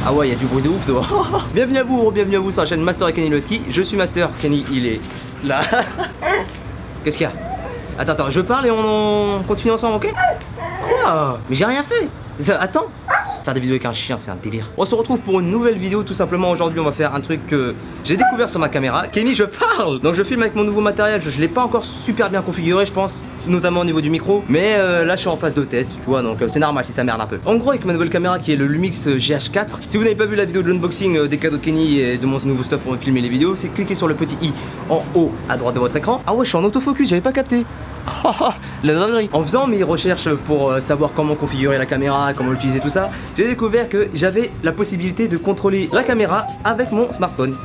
Ah ouais, il y a du bruit de ouf dehors. Bienvenue à vous sur la chaîne Master et Kenny Loski. Je suis Master, Kenny il est là. Qu'est-ce qu'il y a? Attends, je parle et on continue ensemble, ok? Quoi? Mais j'ai rien fait. Attends. Faire des vidéos avec un chien, c'est un délire. On se retrouve pour une nouvelle vidéo. Tout simplement, aujourd'hui, on va faire un truc que j'ai découvert sur ma caméra. Kenny, je parle. Donc, je filme avec mon nouveau matériel. Je l'ai pas encore super bien configuré, je pense, notamment au niveau du micro. Mais là, je suis en phase de test, tu vois. Donc, c'est normal si ça merde un peu. En gros, avec ma nouvelle caméra qui est le Lumix GH4. Si vous n'avez pas vu la vidéo de l'unboxing des cadeaux de Kenny et de mon nouveau stuff pour filmer les vidéos, c'est cliquer sur le petit i en haut à droite de votre écran. Ah ouais, je suis en autofocus, j'avais pas capté. La dinguerie. En faisant mes recherches pour savoir comment configurer la caméra, comment l'utiliser, tout ça, j'ai découvert que j'avais la possibilité de contrôler la caméra avec mon smartphone.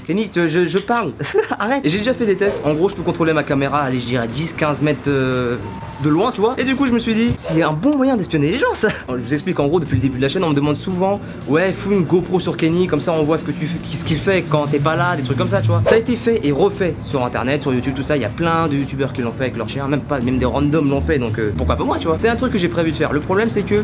Kenny, je parle. Arrête. J'ai déjà fait des tests. En gros, je peux contrôler ma caméra, allez, je dirais 10-15 mètres de loin, tu vois. Et du coup, je me suis dit, c'est un bon moyen d'espionner les gens, ça. Alors, je vous explique, en gros, depuis le début de la chaîne, on me demande souvent, ouais, fous une GoPro sur Kenny, comme ça on voit ce qu'il fait quand t'es pas là, des trucs comme ça, tu vois. Ça a été fait et refait sur internet, sur YouTube, tout ça. Il y a plein de youtubeurs qui l'ont fait avec leur chien, même des randoms l'ont fait, donc pourquoi pas moi, tu vois. C'est un truc que j'ai prévu de faire. Le problème, c'est que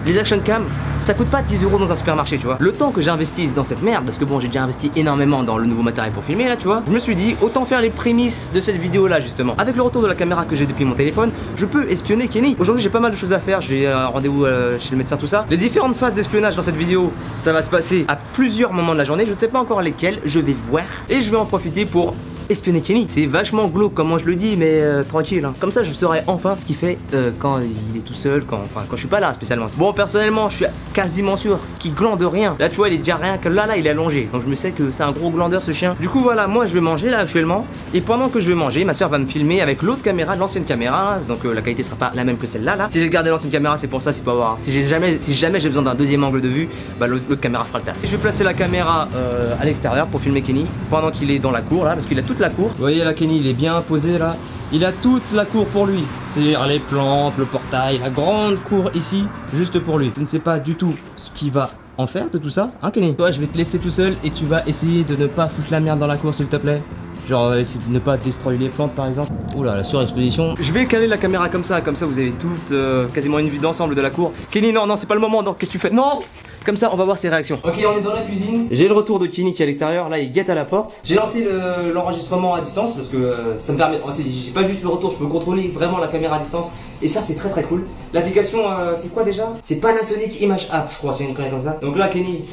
les action cam, ça coûte pas 10 € dans un supermarché, tu vois. Le temps que j'investisse dans cette merde, parce que bon, j'ai déjà investi énormément dans le nouveau matériel pour filmer là, tu vois. Je me suis dit, autant faire les prémices de cette vidéo là, justement. Avec le retour de la caméra que j'ai depuis mon téléphone, je peux espionner Kenny. Aujourd'hui, j'ai pas mal de choses à faire. J'ai un rendez-vous chez le médecin, tout ça. Les différentes phases d'espionnage dans cette vidéo, ça va se passer à plusieurs moments de la journée. Je ne sais pas encore lesquels, je vais voir. Et je vais en profiter pour espionner Kenny. C'est vachement glauque comment je le dis, mais tranquille, hein. Comme ça je saurai enfin ce qu'il fait quand il est tout seul, quand je suis pas là spécialement. Bon, personnellement je suis quasiment sûr qu'il glande rien. Là tu vois, il est déjà rien que là il est allongé, donc je me sais que c'est un gros glandeur ce chien. Du coup voilà, moi je vais manger là actuellement, et pendant que je vais manger, ma soeur va me filmer avec l'autre caméra, l'ancienne caméra, donc la qualité sera pas la même que celle-là là. Si j'ai gardé l'ancienne caméra, c'est pour ça, c'est pour avoir, si jamais j'ai besoin d'un deuxième angle de vue, bah l'autre caméra fera le taf. Et je vais placer la caméra à l'extérieur pour filmer Kenny pendant qu'il est dans la cour là, parce qu'il a toute la cour. Vous voyez là, Kenny il est bien posé là, il a toute la cour pour lui, c'est-à-dire les plantes, le portail, la grande cour ici juste pour lui. Je ne sais pas du tout ce qu'il va en faire de tout ça, hein Kenny? Toi je vais te laisser tout seul et tu vas essayer de ne pas foutre la merde dans la cour s'il te plaît. Genre essayer de ne pas destroyer les plantes par exemple. Oula, la surexposition. Je vais caler la caméra comme ça vous avez toute quasiment une vue d'ensemble de la cour. Kenny, non, c'est pas le moment, non, qu'est-ce que tu fais? Non! Comme ça on va voir ses réactions. Ok, on est dans la cuisine. J'ai le retour de Kenny qui est à l'extérieur, là il guette à la porte. J'ai lancé l'enregistrement à distance parce que ça me permet, j'ai pas juste le retour, je peux contrôler vraiment la caméra à distance. Et ça c'est très cool. L'application c'est quoi déjà? C'est Panasonic Image App, je crois, c'est une connerie comme ça. Donc là Kenny,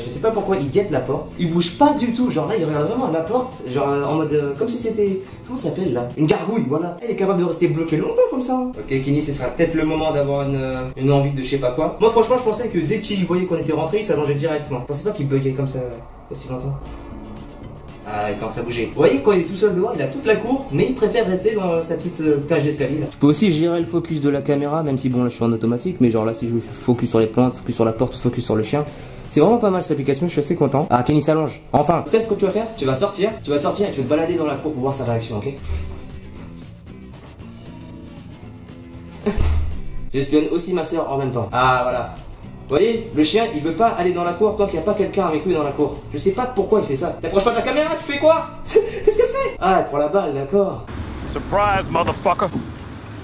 je sais pas pourquoi il guette la porte. Il bouge pas du tout, genre là il regarde vraiment la porte, genre en mode comme si c'était, comment ça s'appelle là? Une gargouille, voilà. Elle est capable de rester bloquée longtemps comme ça. Ok Kenny, ce sera peut-être le moment d'avoir une envie de je sais pas quoi. Moi franchement je pensais que dès qu'il voyait qu'on était rentré, il s'allongeait directement. Je pensais pas qu'il buguait comme ça aussi longtemps. Ah, il commence à bouger. Vous voyez, quand il est tout seul dehors, il a toute la cour, mais il préfère rester dans sa petite cage d'escalier là. Je peux aussi gérer le focus de la caméra, même si bon là je suis en automatique, mais genre là si je focus sur les plantes, focus sur la porte, focus sur le chien. C'est vraiment pas mal cette application, je suis assez content. Ah, Kenny s'allonge. Enfin, peut-être ce que tu vas faire, tu vas sortir et tu vas te balader dans la cour pour voir sa réaction, ok? J'espionne aussi ma soeur en même temps. Ah, voilà. Vous voyez, le chien il veut pas aller dans la cour tant qu'il n'y a pas quelqu'un avec lui dans la cour. Je sais pas pourquoi il fait ça. T'approches pas de la caméra, tu fais quoi? Qu'est-ce qu'elle fait? Ah, elle prend la balle, d'accord. Surprise, motherfucker.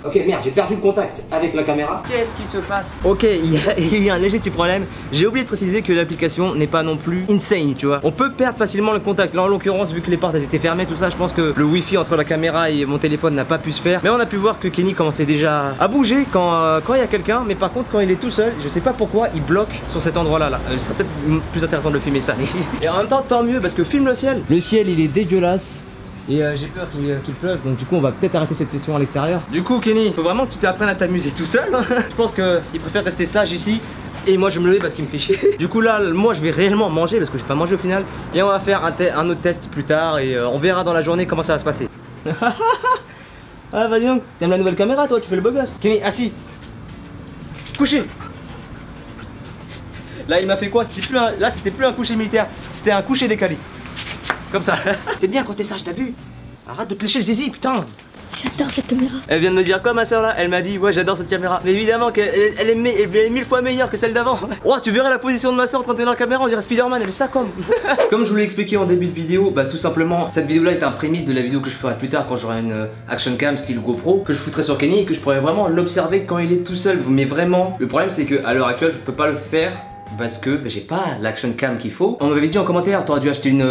Ok, merde, j'ai perdu le contact avec la caméra. Qu'est-ce qui se passe? Ok, il y a eu un léger petit problème. J'ai oublié de préciser que l'application n'est pas non plus insane, tu vois. On peut perdre facilement le contact. Là, en l'occurrence, vu que les portes elles étaient fermées, tout ça, je pense que le wifi entre la caméra et mon téléphone n'a pas pu se faire. Mais on a pu voir que Kenny commençait déjà à bouger quand il y a quelqu'un. Mais par contre, quand il est tout seul, je sais pas pourquoi il bloque sur cet endroit-là. Ce serait peut-être plus intéressant de le filmer ça. Et en même temps, tant mieux parce que filme le ciel. Le ciel, il est dégueulasse. Et j'ai peur qu'il pleuve, donc du coup on va peut-être arrêter cette session à l'extérieur. Du coup Kenny, faut vraiment que tu t'apprennes à t'amuser tout seul. Je pense qu'il préfère rester sage ici. Et moi je me lever parce qu'il me fait chier. Du coup là, moi je vais réellement manger parce que j'ai pas mangé au final. Et on va faire un autre test plus tard et on verra dans la journée comment ça va se passer. Ah vas-y donc, t'aimes la nouvelle caméra toi, tu fais le beau gosse. Kenny, assis. Couché. Là il m'a fait quoi? C'était plus un coucher militaire, c'était un coucher décalé. Comme ça. C'est bien quand t'es sage, t'as vu? Arrête de te lécher le zizi, putain. J'adore cette caméra. Elle vient de me dire quoi ma soeur là? Elle m'a dit ouais j'adore cette caméra. Mais évidemment qu'elle est 1000 fois meilleure que celle d'avant. Oh tu verrais la position de ma soeur quand t'es dans la caméra, on dirait Spider-Man, elle est ça comme. Comme je vous l'ai expliqué en début de vidéo, bah tout simplement cette vidéo là est un prémisse de la vidéo que je ferai plus tard quand j'aurai une action cam style GoPro que je foutrai sur Kenny et que je pourrai vraiment l'observer quand il est tout seul. Mais vraiment, le problème c'est que à l'heure actuelle je peux pas le faire parce que j'ai pas l'action cam qu'il faut. On m'avait dit en commentaire, t'aurais dû acheter une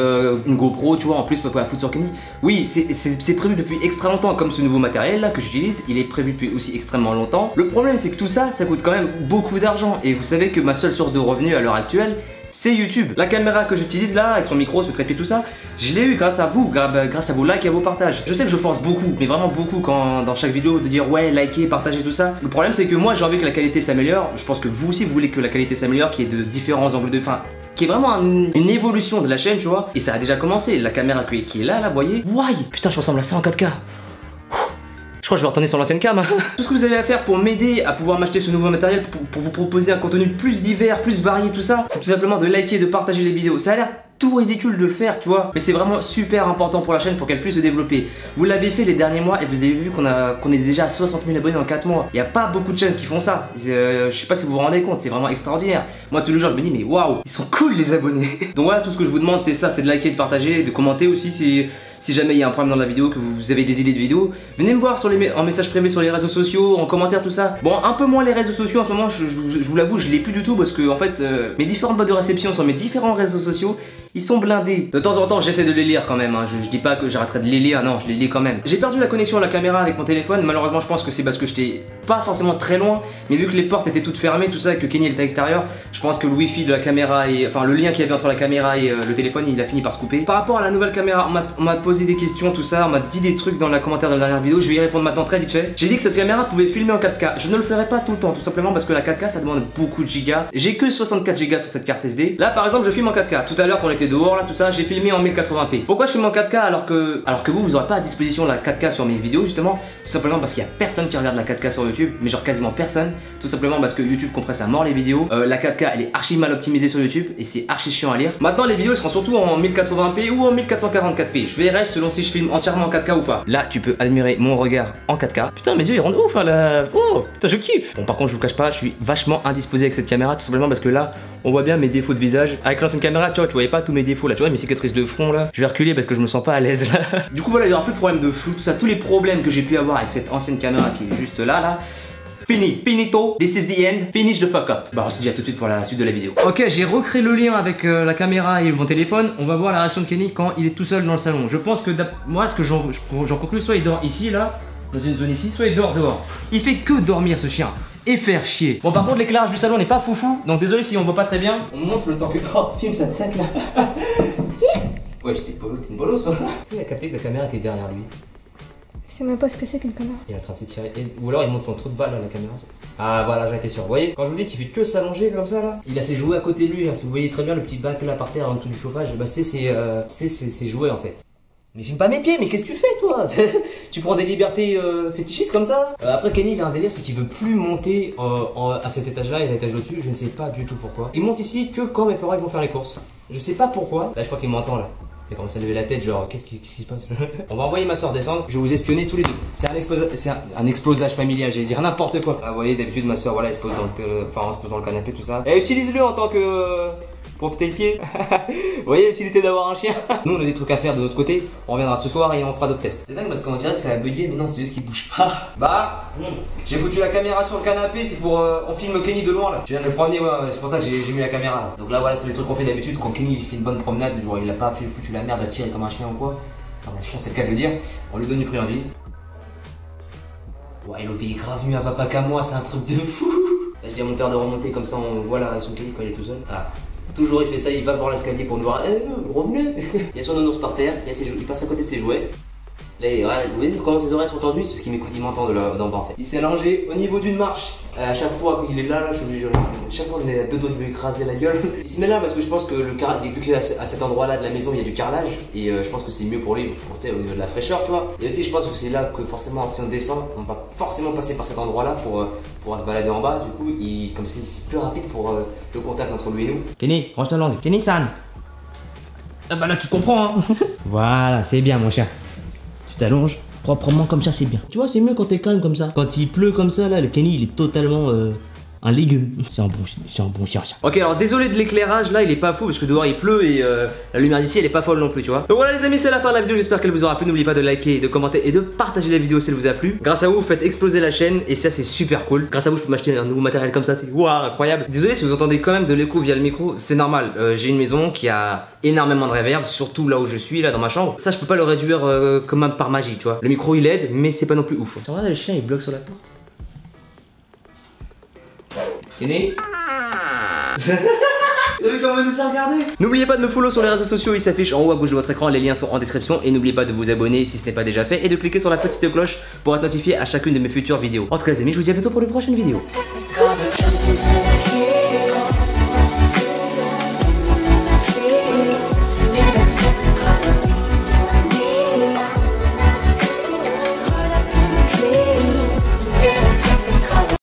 GoPro, tu vois, en plus pour la foutre sur Kenny. Oui, c'est prévu depuis extra longtemps, comme ce nouveau matériel là que j'utilise, il est prévu depuis aussi extrêmement longtemps. Le problème c'est que tout ça, ça coûte quand même beaucoup d'argent. Et vous savez que ma seule source de revenus à l'heure actuelle, c'est YouTube. La caméra que j'utilise là, avec son micro, ce trépied, tout ça, je l'ai eu grâce à vous, grâce à vos likes et à vos partages. Je sais que je force beaucoup, mais vraiment beaucoup dans chaque vidéo de dire ouais, likez, partagez tout ça. Le problème c'est que moi j'ai envie que la qualité s'améliore. Je pense que vous aussi vous voulez que la qualité s'améliore, qu'il y ait de différents angles de fin, qui est vraiment une évolution de la chaîne, tu vois. Et ça a déjà commencé. La caméra qui est là, vous voyez. Why putain, je ressemble à ça en 4K. Je crois que je vais retourner sur l'ancienne cam. Tout ce que vous avez à faire pour m'aider à pouvoir m'acheter ce nouveau matériel, pour vous proposer un contenu plus divers, plus varié, tout ça, c'est tout simplement de liker, de partager les vidéos. Ça a l'air tout ridicule de le faire, tu vois, mais c'est vraiment super important pour la chaîne pour qu'elle puisse se développer. Vous l'avez fait les derniers mois et vous avez vu qu'on est déjà à 60 000 abonnés en 4 mois. Il n'y a pas beaucoup de chaînes qui font ça. Je sais pas si vous vous rendez compte, c'est vraiment extraordinaire. Moi tous les jours je me dis mais waouh, ils sont cool les abonnés. Donc voilà, tout ce que je vous demande c'est ça, c'est de liker, de partager, de commenter aussi si jamais il y a un problème dans la vidéo, que vous avez des idées de vidéos. Venez me voir en message privé sur les réseaux sociaux, en commentaire, tout ça. Bon, un peu moins les réseaux sociaux en ce moment, je vous l'avoue, je l'ai plus du tout parce que en fait mes différentes boîtes de réception sur mes différents réseaux sociaux, ils sont blindés. De temps en temps, j'essaie de les lire quand même. Hein. Je dis pas que j'arrêterai de les lire, non, je les lis quand même. J'ai perdu la connexion à la caméra avec mon téléphone. Malheureusement, je pense que c'est parce que j'étais pas forcément très loin. Mais vu que les portes étaient toutes fermées, tout ça, et que Kenny était à l'extérieur, je pense que le wifi de la caméra et enfin le lien qu'il y avait entre la caméra et le téléphone, il a fini par se couper. Par rapport à la nouvelle caméra, on m'a posé des questions, tout ça. On m'a dit des trucs dans la commentaire de la dernière vidéo. Je vais y répondre maintenant très vite fait. J'ai dit que cette caméra pouvait filmer en 4K. Je ne le ferai pas tout le temps, tout simplement parce que la 4K ça demande beaucoup de gigas. J'ai que 64 gigas sur cette carte SD. Là, par exemple, je filme en 4K. Tout à l'heure, quand on était dehors, là, tout ça, j'ai filmé en 1080p. Pourquoi je filme en 4K alors que vous aurez pas à disposition la 4K sur mes vidéos justement? Tout simplement parce qu'il y a personne qui regarde la 4K sur YouTube, mais genre quasiment personne. Tout simplement parce que YouTube compresse à mort les vidéos. La 4K elle est archi mal optimisée sur YouTube et c'est archi chiant à lire. Maintenant les vidéos elles seront surtout en 1080p ou en 1444p. Je verrai selon si je filme entièrement en 4K ou pas. Là tu peux admirer mon regard en 4K. Putain mes yeux ils rendent ouf hein, là. Oh putain je kiffe. Bon par contre je vous cache pas, je suis vachement indisposé avec cette caméra tout simplement parce que là on voit bien mes défauts de visage. Avec l'ancienne caméra tu vois, tu voyais pas tous mes défauts là, tu vois mes cicatrices de front là. Je vais reculer parce que je me sens pas à l'aise là. Du coup voilà, il y aura plus de problème de flou, tout ça, tous les problèmes que j'ai pu avoir avec cette ancienne caméra qui est juste là. Fini, finito, this is the end, finish the fuck up. Bah on se dit à tout de suite pour la suite de la vidéo. Ok, j'ai recréé le lien avec la caméra et mon téléphone. On va voir la réaction de Kenny quand il est tout seul dans le salon. Je pense que moi ce que j'en conclus, soit il dort ici là, dans une zone ici, soit il dort dehors. Il fait que dormir ce chien et faire chier. Bon par contre l'éclairage du salon n'est pas foufou, donc désolé si on voit pas très bien. On montre le temps que... Oh, filme sa tête là. Ouais, j'étais polo, t'es une bolosse. Il a capté que la caméra était derrière lui. Je sais même pas ce que c'est qu'une caméra. Il est en train de s'étirer. Ou alors il monte son trou de balle à la caméra. Ah voilà, j'en étais sûr. Vous voyez, quand je vous dis qu'il fait que s'allonger comme ça là, il a ses jouets à côté de lui. Hein. Vous voyez très bien le petit bac là par terre en dessous du chauffage. Bah c'est ses jouets en fait. Mais filme pas mes pieds, mais qu'est-ce que tu fais toi? Tu prends des libertés fétichistes comme ça là? Après Kenny il a un délire, c'est qu'il veut plus monter à cet étage là et à l'étage au-dessus. Je ne sais pas du tout pourquoi. Il monte ici que quand mes parents ils vont faire les courses. Je sais pas pourquoi. Là je crois qu'il m'entend là. Il commence à lever la tête, genre qu'est-ce qui se passe? On va envoyer ma soeur descendre, je vais vous espionner tous les deux. C'est un explosage familial, j'allais dire n'importe quoi. Ah, vous voyez, d'habitude ma soeur, voilà, elle se pose on se pose dans le canapé, tout ça. Et utilise-le en tant que pour tes pieds. Vous voyez l'utilité d'avoir un chien? Nous on a des trucs à faire de notre côté, on reviendra ce soir et on fera d'autres tests. C'est dingue parce qu'on dirait que ça a bugué, mais non, c'est juste qu'il bouge pas. Bah, j'ai foutu la caméra sur le canapé, c'est pour on filme Kenny de loin là. Je viens de le promener, ouais, c'est pour ça que j'ai mis la caméra là. Donc là voilà, c'est les trucs qu'on fait d'habitude quand Kenny il fait une bonne promenade, genre il a pas foutu la merde à tirer comme un chien ou quoi. Enfin un chien c'est le cas de le dire, on lui donne une friandise. Ouais, il obéit grave mieux à papa qu'à moi, c'est un truc de fou. Là je dis à mon père de remonter comme ça on voit la réaction de Kenny quand il est tout seul. Ah. Toujours il fait ça, il va voir l'escalier pour nous voir. Revenez. Il y a son nounours par terre, il passe à côté de ses jouets. Là, ouais, vous voyez comment ses oreilles sont tendues, c'est parce qu'il m'écoute, il m'entend d'en bas en fait. Il s'est allongé au niveau d'une marche. À chaque fois qu'il est là, je suis obligé de... Chaque fois qu'on est à deux doigts de lui écraser la gueule. Il se met là parce que je pense que le carrelage, vu qu'à cet endroit-là de la maison il y a du carrelage, et je pense que c'est mieux pour lui, tu sais, au niveau de la fraîcheur, tu vois. Et aussi je pense que c'est là que forcément si on descend, on va forcément passer par cet endroit-là pour se balader en bas. Du coup, comme c'est plus rapide pour le contact entre lui et nous. Kenny, range ta langue. Kenny-san. Ah bah là tu comprends hein. Voilà, c'est bien mon chien. Tu t'allonges proprement comme ça, c'est bien. Tu vois, c'est mieux quand t'es calme comme ça. Quand il pleut comme ça, là, le Kenny il est totalement Un légume. C'est un bon chien. Ok, alors désolé de l'éclairage là, il est pas fou parce que dehors il pleut et la lumière d'ici elle est pas folle non plus, tu vois. Donc voilà les amis, c'est la fin de la vidéo, j'espère qu'elle vous aura plu. N'oubliez pas de liker, de commenter et de partager la vidéo si elle vous a plu. Grâce à vous, vous faites exploser la chaîne et ça c'est super cool. Grâce à vous, je peux m'acheter un nouveau matériel comme ça, c'est waouh, incroyable. Désolé si vous entendez quand même de l'écho via le micro, c'est normal. J'ai une maison qui a énormément de reverb, surtout là où je suis, là dans ma chambre. Ça je peux pas le réduire comme même par magie, tu vois. Le micro il aide, mais c'est pas non plus ouf. Regarde le chien, il bloque sur la porte. Kenny. T'as vu comment on nous a regardé? N'oubliez pas de me follow sur les réseaux sociaux, ils s'affichent en haut à gauche de votre écran, les liens sont en description. Et n'oubliez pas de vous abonner si ce n'est pas déjà fait et de cliquer sur la petite cloche pour être notifié à chacune de mes futures vidéos. En tout cas les amis, je vous dis à bientôt pour une prochaine vidéo.